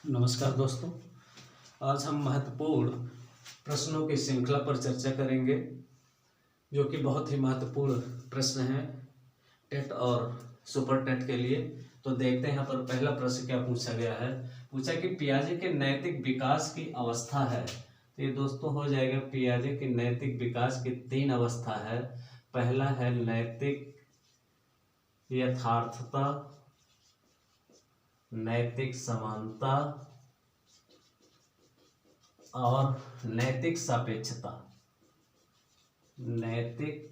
नमस्कार दोस्तों। आज हम महत्वपूर्ण प्रश्नों की श्रृंखला पर चर्चा करेंगे, जो कि बहुत ही महत्वपूर्ण प्रश्न हैं टेट और सुपर टेट के लिए। तो देखते हैं यहाँ पर पहला प्रश्न क्या पूछा गया है। पूछा कि पियाजे के नैतिक विकास की अवस्था है। तो ये दोस्तों हो जाएगा, पियाजे के नैतिक विकास की 3 अवस्था है। पहला है नैतिक यथार्थता, नैतिक समानता और नैतिक सापेक्षता। नैतिक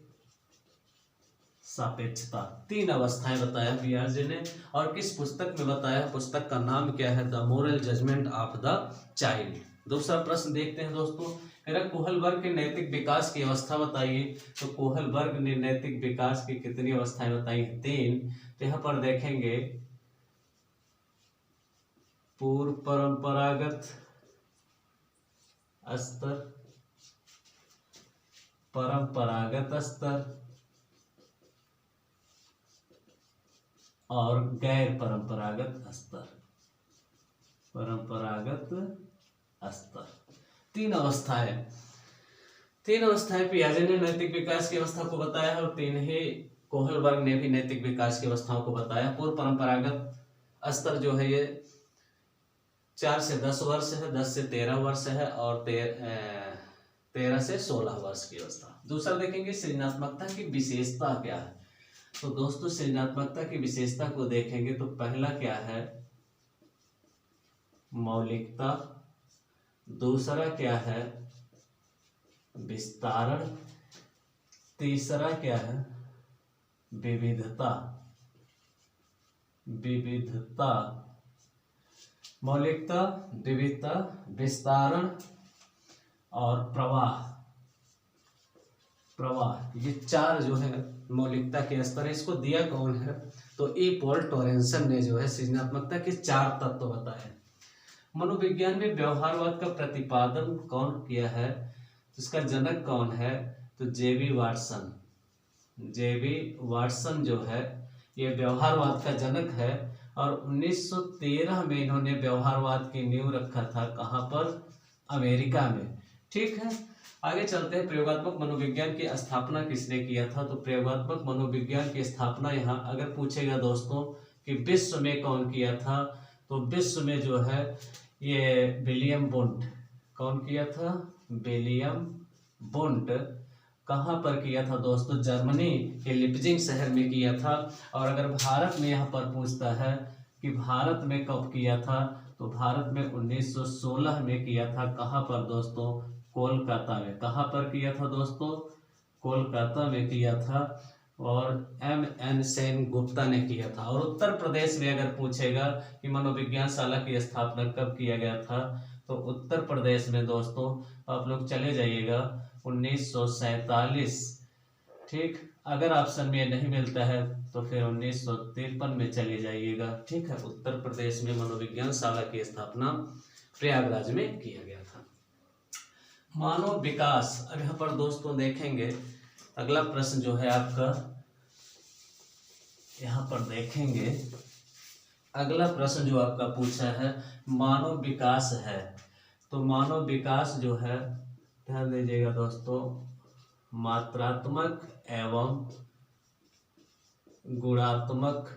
सापेक्षता 3 अवस्थाएं बताया पियाजे ने। और किस पुस्तक में बताया? पुस्तक का नाम क्या है? The moral judgment of the child. दूसरा प्रश्न देखते हैं दोस्तों। कोहलबर्ग के नैतिक विकास की अवस्था बताइए। तो कोहलबर्ग ने नैतिक विकास की कितनी अवस्थाएं बताई? 3। तो यहाँ पर देखेंगे, पूर्व परंपरागत स्तर, परंपरागत स्तर और गैर परंपरागत स्तर। परंपरागत स्तर 3 अवस्थाएं। 3 अवस्थाएं पियाजे ने नैतिक विकास की अवस्था को बताया है और 3 ही कोहलबर्ग ने भी नैतिक विकास की अवस्थाओं को बताया। पूर्व परंपरागत स्तर जो है ये 4 से 10 वर्ष है, 10 से 13 वर्ष है और 13 से 16 वर्ष की अवस्था। दूसरा देखेंगे सृजनात्मकता की विशेषता क्या है। तो दोस्तों सृजनात्मकता की विशेषता को देखेंगे तो पहला क्या है? मौलिकता। दूसरा क्या है? विस्तारण। तीसरा क्या है? विविधता। विविधता, मौलिकता, विविधता, विस्तारण और प्रवाह। प्रवाह, ये 4 जो है मौलिकता के स्तर है। इसको दिया कौन है? तो ई पॉल टोरेंसन ने जो है सृजनात्मकता के 4 तत्व बताए। मनोविज्ञान में व्यवहारवाद का प्रतिपादन कौन किया है? तो इसका जनक कौन है? तो जेबी वाटसन। जेबी वाटसन जो है ये व्यवहारवाद का जनक है और 1913 में इन्होंने व्यवहारवाद की नींव रखा था। कहाँ पर? अमेरिका में। ठीक है, आगे चलते हैं। प्रयोगात्मक मनोविज्ञान की स्थापना किसने किया था? तो प्रयोगात्मक मनोविज्ञान की स्थापना यहाँ अगर पूछेगा दोस्तों कि विश्व में कौन किया था, तो विश्व में जो है ये विलियम वुंट। कौन किया था? William Wundt. कहाँ पर किया था दोस्तों? जर्मनी के लिप्जिंग शहर में किया था। और अगर भारत में यहाँ पर पूछता है कि भारत में कब किया था, तो भारत में 1916 में किया था। कहाँ पर दोस्तों? कोलकाता में। कहाँ पर किया था दोस्तों? कोलकाता में किया था और M.N. सेनगुप्ता ने किया था। और उत्तर प्रदेश में अगर पूछेगा कि मनोविज्ञान शाला की स्थापना कब किया गया था, तो उत्तर प्रदेश में दोस्तों आप लोग चले जाइएगा 1947। ठीक, अगर ऑप्शन में नहीं मिलता है तो फिर 1953 में चले जाइएगा। ठीक है, उत्तर प्रदेश में मनोविज्ञान शाला की स्थापना प्रयागराज में किया गया था। मानव विकास, अब यहाँ पर दोस्तों देखेंगे अगला प्रश्न जो है आपका, यहाँ पर देखेंगे अगला प्रश्न जो आपका पूछा है मानव विकास है। तो मानव विकास जो है, ध्यान दीजिएगा दोस्तों, मात्रात्मक एवं गुणात्मक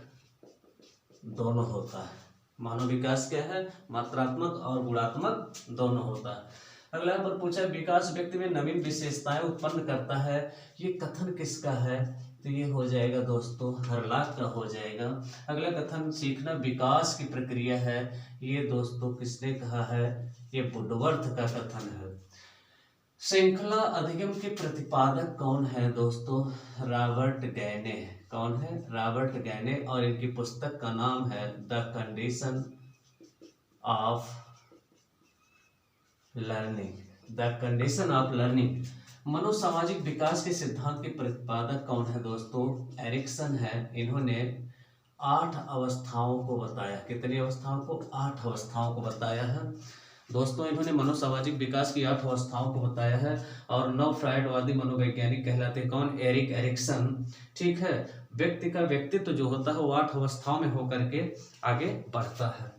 दोनों होता है। मानव विकास क्या है? मात्रात्मक और गुणात्मक दोनों होता है। अगला पर पूछा विकास व्यक्ति में नवीन विशेषताएं उत्पन्न करता है। ये कथन किसका है? तो ये हो जाएगा दोस्तों हरलाक का हो जाएगा। अगला कथन सीखना विकास की प्रक्रिया है। ये दोस्तों किसने कहा है? ये वुडवर्थ का कथन है। श्रृंखला अधिगम के प्रतिपादक कौन है दोस्तों? Robert Gagne. कौन है? Robert Gagne. और इनकी पुस्तक का नाम है the condition of learning. The condition of learning. मनोसामाजिक विकास के सिद्धांत के प्रतिपादक कौन है दोस्तों? एरिक्सन है। इन्होंने 8 अवस्थाओं को बताया। कितनी अवस्थाओं को? 8 अवस्थाओं को बताया है दोस्तों। इन्होंने मनोसामाजिक विकास की 8 अवस्थाओं को बताया है और नव फ्रायडवादी मनोवैज्ञानिक कहलाते कौन? Erik Erikson. ठीक है, व्यक्ति का व्यक्तित्व जो होता है वो 8 अवस्थाओं में होकर के आगे बढ़ता है।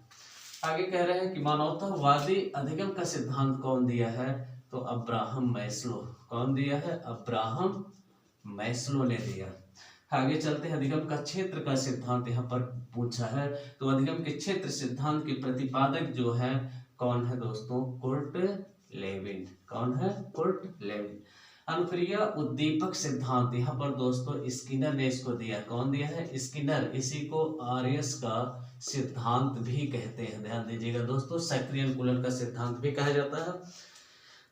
आगे कह रहे हैं कि मानवतावादी अधिगम का सिद्धांत कौन दिया है, तो अब्राहम मैस्लो। कौन दिया है, अब्राहम मैस्लो ने दिया। आगे चलते हैं, अधिगम का क्षेत्र का सिद्धांत यहाँ पर पूछा है, तो अधिगम के क्षेत्र सिद्धांत के प्रतिपादक जो है कौन है दोस्तों, कुर्ट लेविन। कौन है, कुर्ट लेविन। अनुक्रिया उद्दीपक सिद्धांत, यहाँ पर दोस्तों स्किनर ने इसको दिया। कौन दिया है, स्किनर। इसी को आर्यस का सिद्धांत भी कहते हैं, ध्यान दीजिएगा दोस्तों। सक्रिय अनुकूलन का सिद्धांत भी कहा जाता है,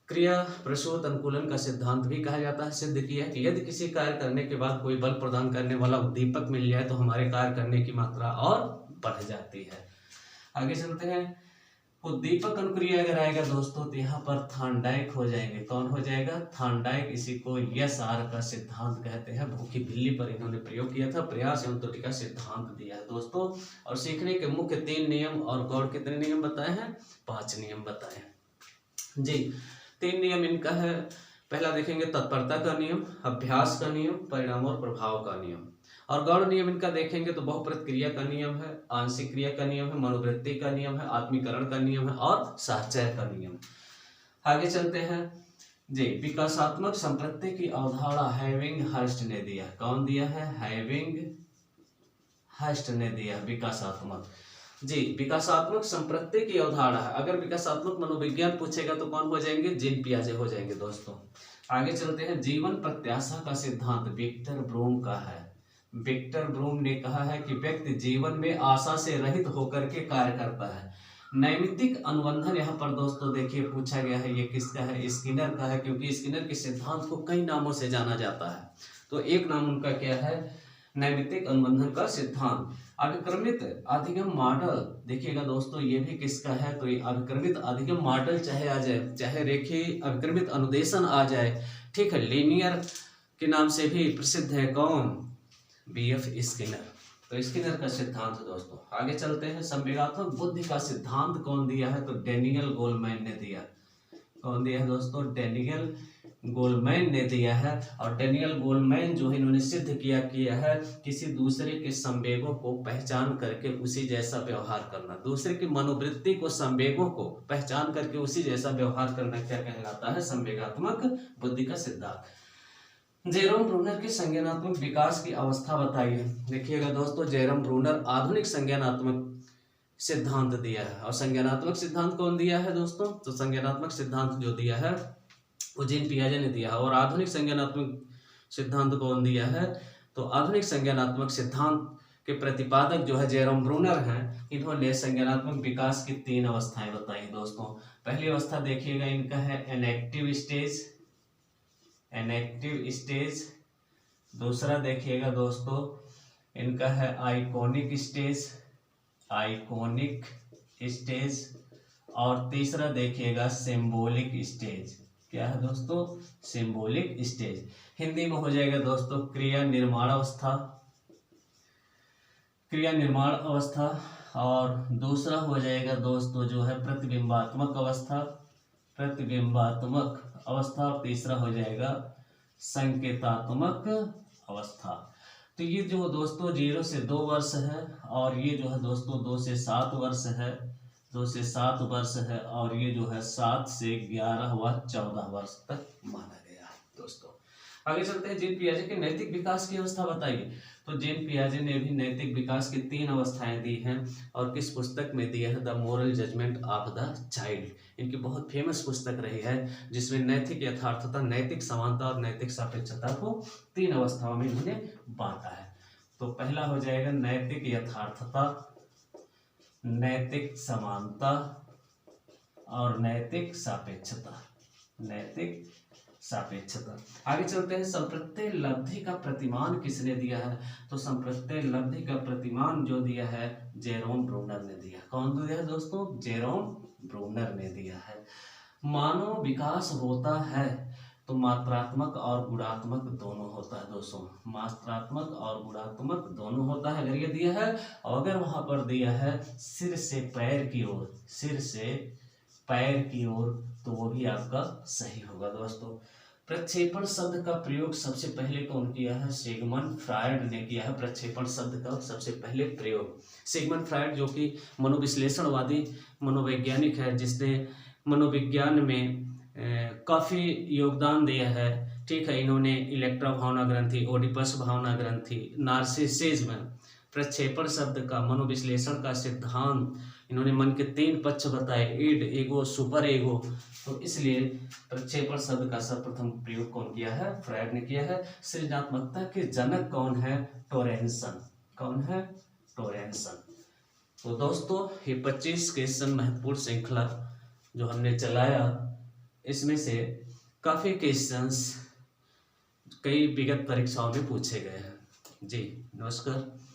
क्रिया प्रसूत अनुकूलन का सिद्धांत भी कहा जाता है। सिद्ध किया है कि यदि किसी कार्य करने के बाद कोई बल प्रदान करने वाला उद्दीपक मिल जाए तो हमारे कार्य करने की मात्रा और बढ़ जाती है। आगे चलते हैं, उद्दीपक अनुक्रिया अगर आएगा दोस्तों तो यहाँ पर थांडाइक हो जाएंगे। कौन हो जाएगा, थांडाइक। इसी को यस आर का सिद्धांत कहते हैं। भूखी बिल्ली पर इन्होंने प्रयोग किया था, प्रयास एवं त्रुटि का सिद्धांत दिया है दोस्तों। और सीखने के मुख्य 3 नियम और गौड़ कितने नियम बताए हैं, 5 नियम बताए हैं जी। 3 नियम इनका है, पहला देखेंगे तत्परता का नियम, अभ्यास का नियम, परिणाम और प्रभाव का नियम। और गौड़ नियम इनका देखेंगे तो बहुप्रत क्रिया का नियम है, आंशिक क्रिया का नियम है, मनोवृत्ति का नियम है, आत्मीकरण का नियम है और साहचर्य का नियम। आगे चलते हैं जी, विकासात्मक संप्रत्यय की अवधारणा हैविंग हर्स्ट ने दिया। कौन दिया है, हैविंग हर्स्ट ने दिया, विकासात्मक जी। विकासात्मक संप्रत्यय की अवधारणा है। अगर विकासात्मक मनोविज्ञान पूछेगा तो कौन हो जाएंगे, जीन पियाजे हो जाएंगे दोस्तों। आगे चलते हैं, जीवन प्रत्याशा का सिद्धांत विक्टर ब्रूम का है। विक्टर ब्रूम ने कहा है कि व्यक्ति जीवन में आशा से रहित होकर के कार्य करता है। नैमित्तिक अनुबंधन यहाँ पर दोस्तों देखिए पूछा गया है, ये किसका है, स्किनर का है, क्योंकि स्किनर के सिद्धांत को कई नामों से जाना जाता है। तो एक नाम उनका क्या है, नैमित्तिक अनुबंधन का सिद्धांत। अभिक्रमित अधिगम मॉडल देखिएगा दोस्तों, ये भी किसका है, तो ये अभिक्रमित अधिगम मॉडल चाहे आ जाए, चाहे रेखीय अभिक्रमित अनुदेशन आ जाए, ठीक है, लीनियर के नाम से भी प्रसिद्ध है। कौन, BF स्किनर। तो स्किनर का सिद्धांत दोस्तों। आगे चलते हैं, संवेगात्मक बुद्धि का सिद्धांत कौन दिया है, तो डेनियल गोलमैन ने दिया। कौन दिया है दोस्तों, डेनियल गोलमैन ने दिया है। और डेनियल गोलमैन जो है इन्होंने सिद्ध किया है किसी दूसरे के संवेगों को पहचान करके उसी जैसा व्यवहार करना, दूसरे की मनोवृत्ति को, संवेगों को पहचान करके उसी जैसा व्यवहार करना क्या कहलाता है, संवेगात्मक बुद्धि का सिद्धांत। जेरोम ब्रूनर के संज्ञानात्मक विकास की अवस्था बताइए। देखिएगा दोस्तों, जेरोम ब्रूनर आधुनिक संज्ञानात्मक सिद्धांत दिया है। और संज्ञानात्मक सिद्धांत कौन दिया है दोस्तों, तो संज्ञानात्मक सिद्धांत जो दिया है वो जीन पियाजे ने दिया है। और आधुनिक संज्ञानात्मक सिद्धांत कौन दिया है, तो आधुनिक संज्ञानात्मक सिद्धांत के प्रतिपादक जो है जेरोम ब्रूनर हैं। इन्होंने संज्ञानात्मक विकास की 3 अवस्थाएं बताई दोस्तों। पहली अवस्था देखिएगा इनका है इनएक्टिव स्टेज, इनएक्टिव स्टेज। दूसरा देखिएगा दोस्तों इनका है आइकॉनिक स्टेज, आइकॉनिक स्टेज। और तीसरा देखिएगा सिंबॉलिक स्टेज। क्या है दोस्तों, सिंबॉलिक स्टेज। हिंदी में हो जाएगा दोस्तों क्रिया निर्माण अवस्था, क्रिया निर्माण अवस्था। और दूसरा हो जाएगा दोस्तों जो है प्रतिबिंबात्मक अवस्था, प्रतिबिंबात्मक अवस्था। और तीसरा हो जाएगा संकेतात्मक अवस्था। तो ये जो दोस्तों 0 से 2 वर्ष है, और ये जो है दोस्तों 2 से 7 वर्ष है, 2 से 7 वर्ष है। और ये जो है 7 से 11 व 14 वर्ष तक माना गया है दोस्तों। आगे चलते हैं, जीन पियाजे के नैतिक विकास की अवस्था बताइए। तो जीन पियाजे ने भी नैतिक विकास की 3 अवस्थाएं दी हैं। और किस पुस्तक में दी है, the moral judgment of the child. इनकी बहुत फेमस पुस्तक रही है, जिसमें नैतिक यथार्थता, नैतिक समानता और नैतिक सापेक्षता को 3 अवस्थाओं में इन्होंने बांटा है। तो पहला हो जाएगा नैतिक यथार्थता, नैतिक समानता और नैतिक सापेक्षता, नैतिक सापेक्षता। आगे चलते हैं, संप्रत्यय लब्धि का प्रतिमान किसने दिया है, तो संप्रत्यय लब्धि का प्रतिमान जो दिया है जेरोम ब्रूनर ने दिया। कौन दिया है दोस्तों, जेरोम ब्रूनर ने दिया है। मानव विकास होता है तो मात्रात्मक और गुणात्मक दोनों होता है दोस्तों, मात्रात्मक और गुणात्मक दोनों होता है। अगर ये दिया है, और अगर वहां पर दिया है सिर से पैर की ओर, सिर से पैर की ओर, तो वो भी आपका सही होगा दोस्तों। प्रक्षेपण शब्द का प्रयोग सबसे पहले कौन किया है? सिगमंड फ्रायड ने किया है प्रक्षेपण शब्द का सबसे पहले प्रयोग। सिगमंड फ्रायड जो कि मनोविश्लेषणवादी मनोवैज्ञानिक है, जिसने मनोविज्ञान में काफ़ी योगदान दिया है। ठीक है, इन्होंने इलेक्ट्रा भावना ग्रंथि, ओडिपस भावना ग्रंथि, नार्सिसिज्म, प्रक्षेपण शब्द का मनोविश्लेषण का सिद्धांत, इन्होंने मन के 3 पक्ष बताए, ईड, ईगो, सुपर ईगो। तो इसलिए प्रक्षेपण शब्द का सर्वप्रथम प्रयोग कौन किया है? फ्रायड ने किया है। सृजनात्मकता के जनक कौन है? टोरेंसन। कौन है? टोरेंसन। तो दोस्तों ये 25 क्वेश्चन महत्वपूर्ण श्रृंखला जो हमने चलाया, इसमें से काफ़ी क्वेश्चंस कई विगत परीक्षाओं में पूछे गए हैं। जी नमस्कार।